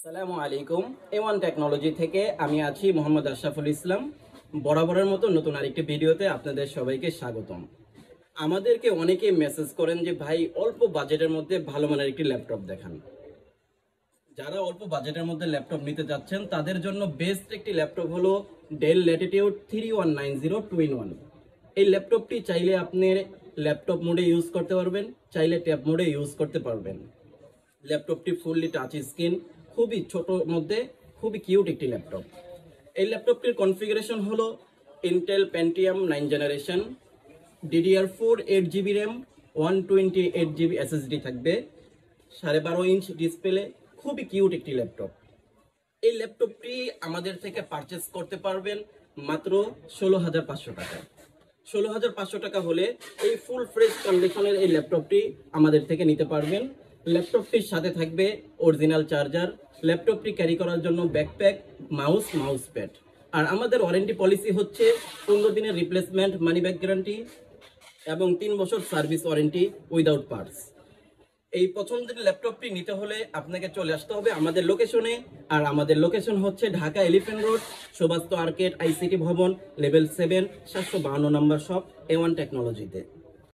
আসসালামু আলাইকুম। A1 technology থেকে আমি আছি মোহাম্মদ আশরাফুল ইসলাম। বরাবরের মতো নতুন আরেকটি ভিডিওতে আপনাদের সবাইকে স্বাগতম। আমাদেরকে অনেকেই মেসেজ করেন যে ভাই অল্প বাজেটের মধ্যে ভালো মানের একটি ল্যাপটপ দেখান। যারা অল্প বাজেটের মধ্যে ল্যাপটপ নিতে যাচ্ছেন তাদের জন্য বেস্ট একটি ল্যাপটপ হলো ডেল ল্যাটিটিউড 3190 2-in-1। এই ল্যাপটপটি চাইলে আপনি ল্যাপটপ মোডে ইউজ করতে পারবেন, চাইলে ট্যাব মোডে ইউজ করতে পারবেন। ল্যাপটপটি ফুললি টাচ স্ক্রিন, খুবই ছোট মধ্যে খুবই কিউট একটি ল্যাপটপ। এই ল্যাপটপটির কনফিগারেশন হলো Intel Pentium 9 generation, DDR4 8GB RAM, 128GB SSD থাকবে, 12.5 ইঞ্চ ডিসপ্লে, খুবই কিউট একটি ল্যাপটপ। এই ল্যাপটপটি আমাদের থেকে পারচেস করতে পারবেন মাত্র 16,500 টাকায়। 16,500 টাকা হলে এই ফুল ফ্রেশ কন্ডিশনের এই ল্যাপটপটি আমাদের থেকে নিতে পারবেন। ল্যাপটপটির সাথে থাকবে অরিজিনাল চার্জার, ল্যাপটপটি ক্যারি করার জন্য ব্যাকপ্যাক, মাউস প্যাড। আর আমাদের ওয়ারেন্টি পলিসি হচ্ছে 15 দিনের রিপ্লেসমেন্ট মানি ব্যাক গ্যারান্টি এবং 3 বছর সার্ভিস ওয়ারেন্টি উইদাউট পার্টস। এই পছন্দের ল্যাপটপটি নিতে হলে আপনাকে চলে আসতে হবে আমাদের লোকেশনে। আর আমাদের লোকেশন হচ্ছে Dhaka elephant road, Subhash arcade, ICT ভবন, লেভেল 7, 752 নম্বর শপ, A1 টেকনোলজিতে।